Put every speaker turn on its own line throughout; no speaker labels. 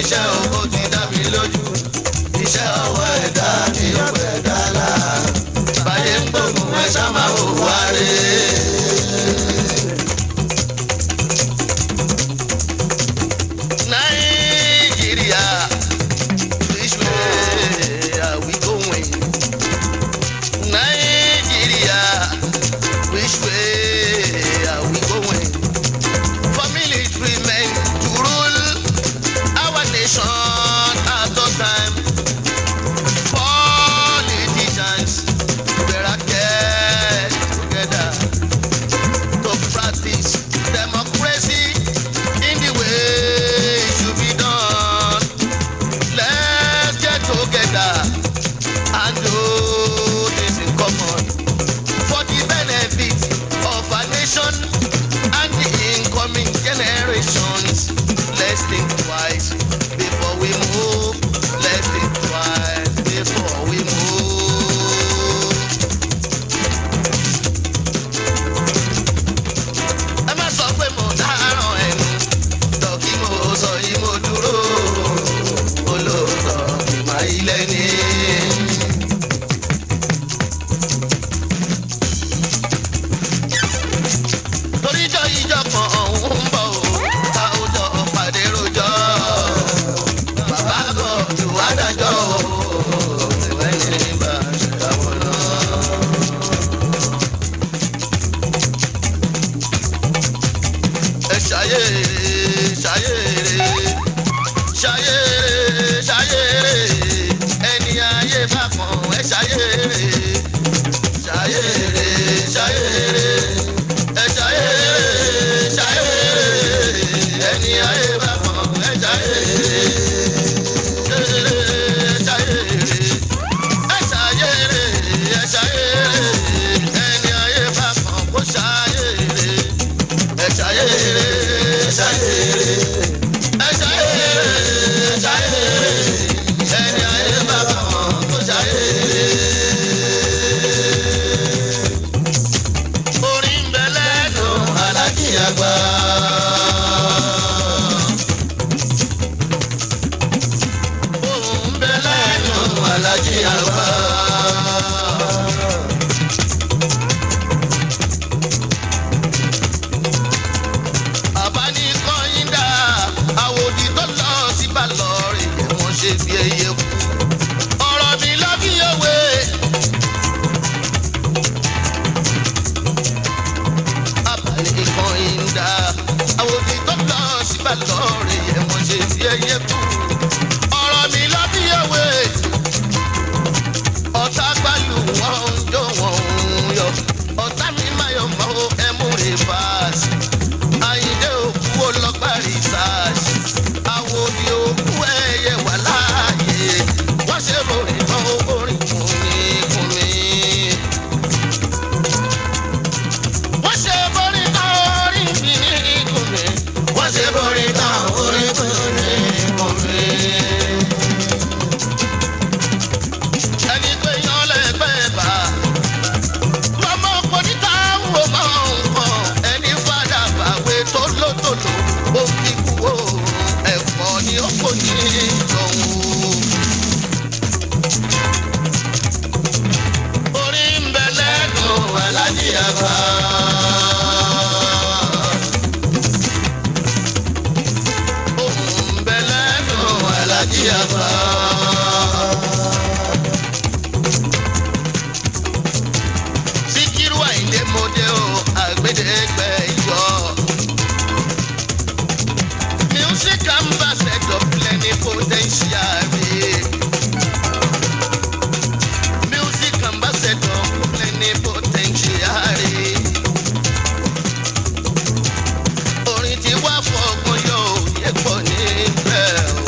níṣẹ́ owó ti dá mi lójú iṣẹ́ ọwọ́ ẹ̀dá ni ó pẹ̀ dálá báyé ń gbógun ẹ ṣá máa wò wá rè Nàìjíríà which way are we going? Nàìjíríà which way are we going? For military men to rule our nation at all time. Politicians better get together to practice democracy in the way it should be done. Let's get together and do this in common for the benefit of our nation and the incoming generations. Let's think twice before we move. Let's think twice before we move. Ẹ má sọ pé mo dáràn ẹnu, tọ́kí mo sọ yìí mo dúró. Olóòótọ́ ìmọ̀ ilé ní. Toríjọ́ ìjọ kan ọ̀hún ń bọ̀ o, àwùjọ pàdé rojọ́. Bàbá gọ̀ọ̀dù adájọ́ o, ìwé ní bá ṣàwọn náà. Ẹ ṣayére, ṣayére, ṣayére, ṣayére, ẹni ayé bá kan ẹ ṣayére, ṣayére, ṣayére, ẹ ṣayére, ṣayére, ẹni ayé bá kan ẹ ṣayére, ṣayére, ṣayére, ẹ ṣayére, ẹ ṣayére, ẹni ayé bá kan kó ṣayére, ẹ ṣayére, ṣayére, ẹ ṣayére, ṣayére, ẹni ayé bá kan kó ṣayére. Orin ń bẹ lẹ́nu Aláàjì àgbà. Ohùn ń bẹ lẹ́nu Aláàjì àgbà. Àbánikọ́yìn dá àwòdì tó lọ sí Bàlọ́rìn wọ́n ṣe bí ẹyẹ kú. Ọ̀rọ̀ mi lọ bí òwe. Àbánikọ́yìn dá àwòdì tó lọ sí Bàlọ́rìn wọ́n ṣe bí ẹyẹ kú. Ọ̀rọ̀ mi lọ bí òwe. Ọ̀tá gbàlù wọn ń jó wọn ń yọ. Ọ̀tá mi máa yọ mọ́ ẹmú rìfáàsì. Àyìndé òkú ọlọ́gbà rìsáàsì. Àwòdì òkú ẹyẹ wà láàyè. Wọ́n ṣe borí tán orin kùnmí. Wọ́n ṣe borí tán orin kùnmí. Wọ́n ṣe borí tán orin kùnmí. Ẹni pé yan lẹ́gbẹ̀ẹ́ bá. Mọ́mọ́ kò ní ká wò mọ́ nǹkan. Ẹni fàdà bàwé tó lótòló. Ó fi kú òòrùn ẹ̀fọ́ ni ó kò ní ìjọ̀hún. Orin ń bẹ lẹ́nu Aláàjì àgbà. Ohùn ń bẹ lẹ́nu Aláàjì àgbà. Síkírù Àyìndé mọ́dé o, àgbédégbẹ̀ ìjọ. Music ambassador plenipotentiary. Music ambassador plenipotentiary. Orin tí wá fọgbọ́n yóò yẹ pọ̀ níbẹ̀ o.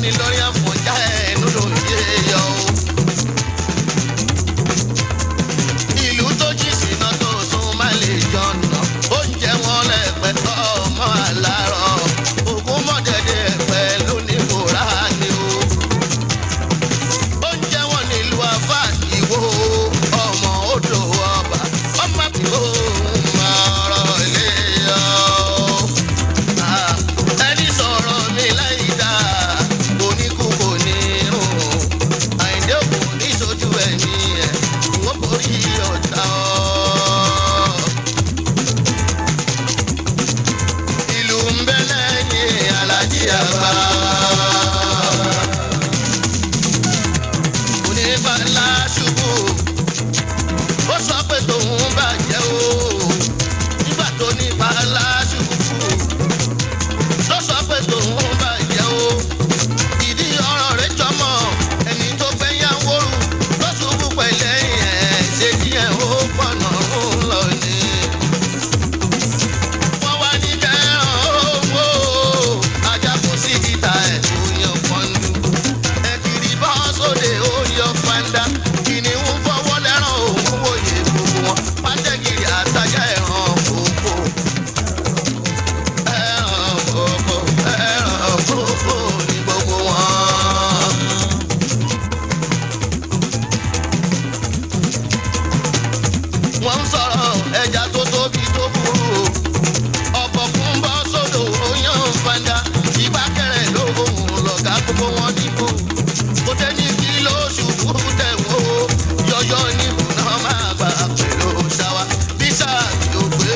ní lórí àfọ̀njá ẹnu lòye yọ o. ìlú tó jí síná tó sún má lè jọ̀nà oúnjẹ wọn lẹ́pẹ́ ọmọ àlárọ̀ ògún mọ̀dẹ́dẹ́ ẹ̀pẹ́ lónìí kò rà ní o. oúnjẹ wọn nílùú afá ìwò ọmọ odò ọba ọmọ àbíwò ọ̀rọ̀ ilé yọ. ẹni sọ̀rọ̀ mi láì dá oníkú kò ní rùn àìdé òkú ní sójú ẹ̀mí ẹ̀ wọ́n borí ọ̀tá ọ́. ìlú ń bẹ lẹ́yìn alájí àgbà onígbàlá ṣubú ó sọ pé tòun bàjẹ́ o nígbà tó nígbàlá ṣubú ló sọ pé tòun bàjẹ́ o ìdí ọ̀rọ̀ rẹ̀ jọmọ ẹni tó gbẹ́yàwó rù ló ṣubú pẹ̀lẹ́yìn ẹ̀ ṣe kí ẹ̀ ó pọ̀nà ń lọ ni. wọ́n wá ní kẹ́ràn owó ajá kò sí ìta ẹ̀ tó yan pọ́ńdù ẹ̀kìrì bọ́ sóde ó yọ fanda kìnìún fọwọ́ lẹ́ràn òun wòye gbogbo wọn pàtẹ́kìrì àtajà ẹ̀ràn kòkó ẹ̀ràn kòkó ẹ̀ràn kòkó ní gbogbo wọn. wọ́n ń sọ̀rọ̀ ẹja tó tóbi tó burú ọkọ̀ fún bọ́ sódò ó yan fanda ìgbàkẹrẹ lóhùn lọ̀gá gbogbo wọn dìbò kò tẹ́ ní kí lóṣù kúrú tẹ̀wọ́ yọyọ níbù náà máa gbà pẹ̀lú ṣáwá bíṣà tí ó gbé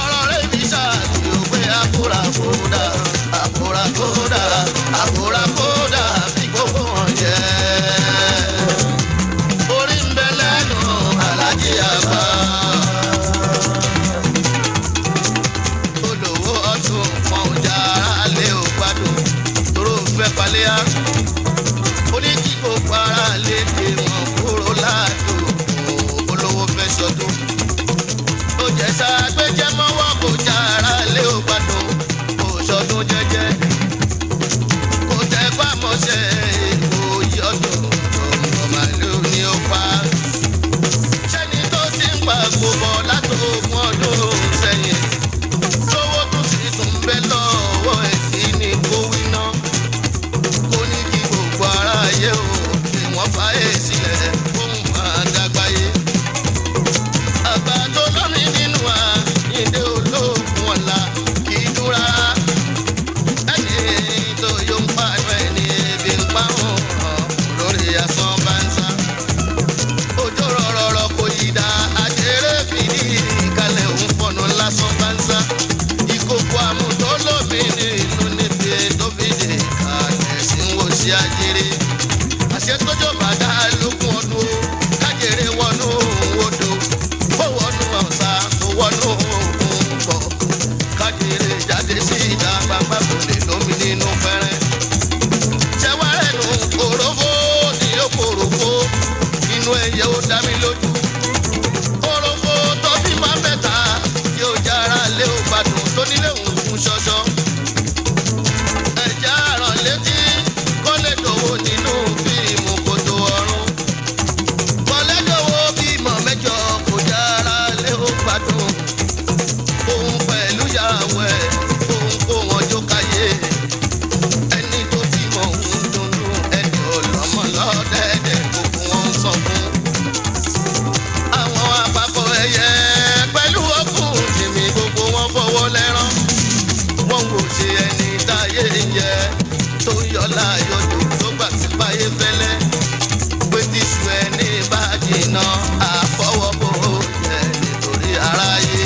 ọ̀rọ̀ rẹ̀ bíṣà tí ó gbé àkúrakódà àkúrakódà àkúrakódà bí gbogbo wọn jẹ́. orí ń bẹ lẹ́nu alájí àgbà olówó ọdún wọn ò já ara lé ò gbádùn tóró fẹ́ palẹ́ á oníkíkó para lédè wọn kúrò láàdó olówó fẹ́ sọdún ó jẹ́ ságbéjẹ́ mọ́wọ́ kò já ara lé ò gbádùn kò sọdún jẹ́jẹ́ kò tẹ́ pàmọ́sẹ̀ èkó yọdún ọmọ màlúù ni ó pa sẹ́ni tó ti ń pa gbogbo látòkun ọdún sẹ́yìn lówó tó sì tún bẹ́ lọ́wọ́ ẹ̀ sí ni kó wí náà kó ní kí gbogbo aráyé o kí wọ́n fàáyé sílẹ̀ fún máa dàgbáyé. àgbà tó lọ́mí nínú wa ìdè olóògùn ọ̀la kì í dúra ẹni tó yóò ń pàánù ẹni ebi ń pa òun lórí asán bá ń sá. òjò rọ̀rọ̀rọ̀ kò yí dá àjẹrè fìdí ìkàlẹ̀ òun fọ̀nà lásán bá ń sá. ìkòkò àmútó lómi nínú níbi tó fi dé kàlẹ̀ sí ń wò sí àjèrè. àṣetójó bàdá lókun ọdún kájèrè wọnú odò ó wọnú ọ̀sà ó wọnú òkun pọ̀ kájèrè jáde sí ìta gbangba kò lè lómi nínú fẹ́rẹ́. ṣẹ́wárẹ̀ nù òrófó ní òkòròfó inú ẹyẹ ó dá mi lójú. òrófó tó bímọ mẹ́ta yóò jára lé ó gbádùn tó nílé òun fún ṣọṣọ. ẹ̀já rán létí kó lè dòwó nínú fíìmù kòtò ọ̀run. kọ́lẹ́dọ̀wọ́ bímọ mẹ́jọ kò jára lé ó gbádùn. òun pẹ̀lú ìyàwó ẹ̀ òun kó wọn jó káyé. ẹni tó bímọ òun dunnú ẹni ọlọ́mọ lọ́dẹ̀ẹ̀dẹ̀ gbogbo wọn ń sọ fún. àwọn àpapọ̀ ẹyẹ pẹ̀lú ọkùnrin tèmi gbogbo wọn fọwọ́ lẹ́rán. wọ́n wò ṣe ẹni táyé ń yẹ tó ń yọ láàyòjò tó gbà sí báyé fẹ́lẹ́. pé tíṣu ẹni bá jìnnà àfọwọ́bò yẹ nítorí aráyé.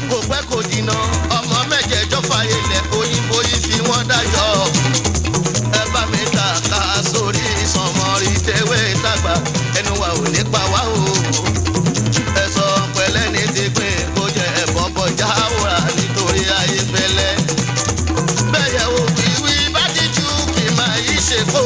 kò pẹ́ kò jìnnà ọmọ mẹ́jẹ̀ẹ́jọ́ fàyè lẹ̀ òyìnbó yìí fi wọ́n dájọ́. ẹ bá mi ta ká sórí ìsànmọ́rí tẹ́wé tàgbà ẹnu wa ò ní pa wá o. ẹ sọ pẹ̀lẹ́ ní ti pín kó jẹ́ ẹ̀bọ̀bọ̀ jáwòrà nítorí ayé fẹ́lẹ́. bẹ́ẹ̀ yẹ̀ wò wíwí bá díjú kì máa yí ṣe kó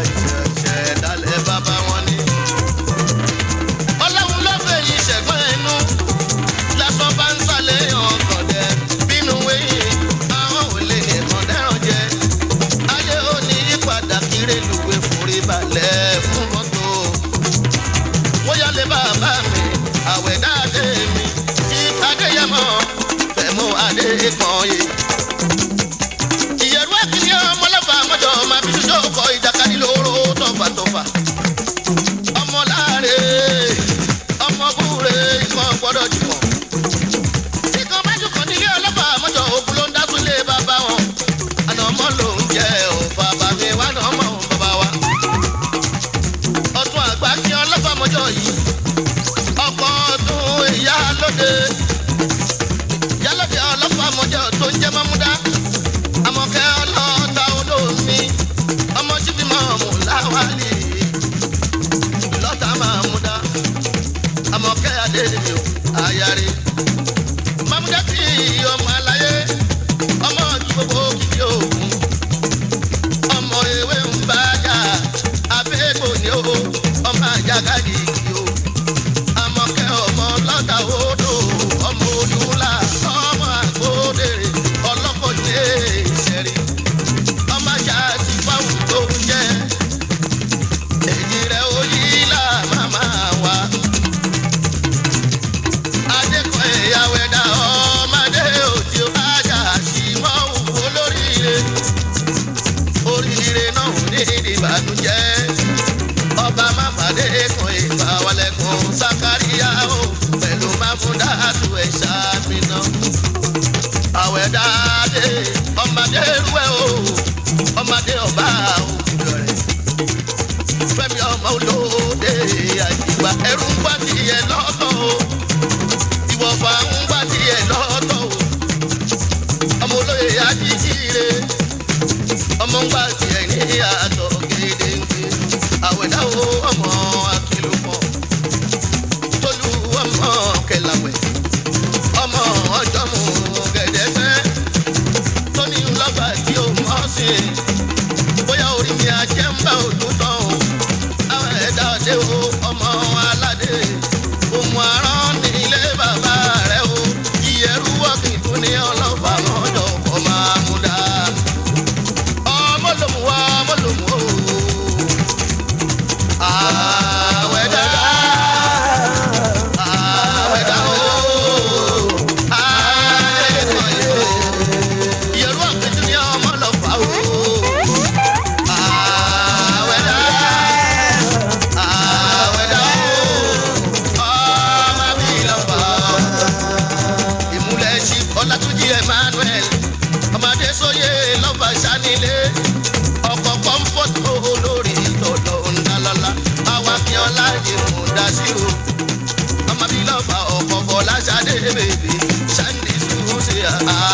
ìṣẹ̀ṣẹ̀ dálẹ̀ bàbá wọn ni. ọlọ́run ló fẹ́ yí ṣẹ̀gbọ́n ẹnu lásán bá ń sálẹ̀ ọkàn dẹ bínú wẹ̀yìn àwọn ò lè nìkan dẹ́ràn jẹ. ayé ò ní yípadà kiri lùwẹ̀ forí balẹ̀ fún mọ́tò. wọ́n yálé bàbá mi àwẹ̀ dáadé mi kí adéyẹmọ fẹ̀mú adé kan yé. ìyẹ̀rú àkìní ọmọlọ́fà mọ́jọ máa fi ṣoṣo kọ ìjàkadì lóró tọ́fàtọ́fà. ọmọ láre ọmọ búre ìkan gbọ́dọ̀ jùmọ̀. ìkan bá jùkọ̀ nílé ọlọ́fà mọ́jọ ogun ló ń dá súnlé bàbá wọn. àná ọmọ ló ń jẹ ò bàbá mi wá náà mọ̀ bàbá wa. ọ̀tún àgbà kí ọlọ́fà mọ́jọ yìí ọkọ̀ ọdún ìyá lóde ọlọ́pàá mọ́jọ tó ń jẹ́ mọ́múdá àmọ̀kẹ́ ọlọ́ta olómi ọmọ jíbi mọ́ọ̀mù láwálì lọ́tà mọ́múdá àmọ̀kẹ́ adédèmí àyàrí mọ́múdá tí ọmọ aláyé ọmọ ju gbogbo kìkì òògùn ọmọ ewé ń bá jà abẹ́gbò ní o ọmọ àjàgàdì kì o àmọ̀kẹ́ ọmọ lọ́tà odò ọmọ olúńlá ọmọ àgbòdèrè ọlọ́kọ̀ ní ìṣẹ̀rí ọmọ ajá ti fáwọn tó ń jẹ́ èyí rẹ̀ ó yí là máma wá. adékọ̀ ìyàwó ẹ̀dá ọmọdé òjì ajá sí mọ́ òwò lóríire oríire náà ní ìbànújẹ́ ọba má pàdé kan ìgbà wọlẹ́kùn sákàríyá o pẹ̀lú máfúndà tó ẹ̀ ṣàmìnà. àwẹ̀ dáadé ọmọdé rúwẹ́ o ọmọdé ọba òkúdọ̀ rẹ̀ fẹ́mi ọmọ olóde àjìgbà ẹrú ń gbà tiẹ̀ lọ́tọ̀ o ìwọ̀fà ń gbà tiẹ̀ lọ́tọ̀ o ọmọ olóye àjíjíire ọmọ ń gbà tiẹ̀ ní àtọ̀ gédéńgbé àwẹ̀ dáwọ́ ọmọ akílùpọ̀ tolú ọmọ kẹlàwẹ̀ ọmọ ọjọ́ mu gẹ̀dẹ́fẹ́ tóní ńlọ́gbà tí ó mọ̀ sí bóyá orí mi ajẹ́ ń bá òdún tán o àwọn ẹ̀dá ọdẹ o ọmọ aládé òmù àrán ní ilé bàbá rẹ o ìyẹ̀rú wọ́ọ̀kì tún ní ọlọ́fà mọ́jọ ọmọ amúdá ọmọ lòmù wá ọmọ lòmù o. àwẹ̀dá àwẹ̀dá o àwẹ̀dá ìyẹ̀rú àpèjú ní ọmọ lọ́fà o àwẹ̀dá àwẹ̀dá o ọmọ mi lọ́fà ìmúlẹ̀ ṣí ọlátúnjì Emmanuel ọmọdé sóyè lọ́fà sanilé ọkọ̀ comfort olórí tọ̀dọ̀ ńlálálá awakíọ́lá yìí dá sí o ọmọ bí lọ́fà ọkọ̀ bọ̀lá ṣadé bèbè ṣáńdì ṣùṣe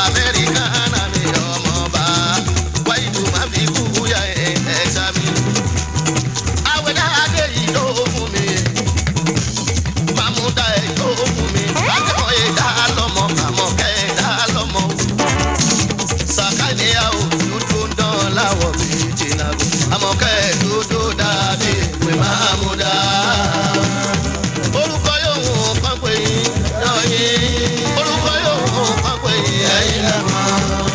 amẹ́ríkà náà mi ọmọọba wáyé má fi kú ya ẹ̀ẹ́dá mi. àwẹ̀dá adé yìí ló fún mi Mahmuda ẹ̀ ló fún mi akẹ́kọ̀ọ́ ẹ̀dá lọ́mọ àmọ̀kẹ́ ẹ̀dá lọ́mọ sàkáníyà òdúdú ń dán láwọ̀ méjì náà àmọ̀kẹ́ dúdú dàbí ìwé Mahmuda. orúkọ yòówù kan pé yín orúkọ yòówù kan pé ẹ̀yin lẹ́mọ̀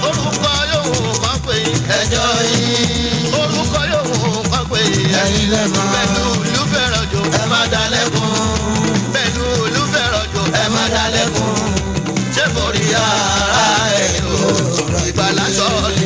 orúkọ yòówù kan pé ẹjọ́ yín orúkọ yòówù kan pé ẹ̀yin lẹ́mọ̀ pẹ̀lú olúfẹ̀rọ̀jò ẹ má dalẹ́kùn pẹ̀lú olúfẹ̀rọ̀jò ẹ má dalẹ́kùn ṣé borí ara ẹ̀ lò ìgbàlá sọ̀rọ̀.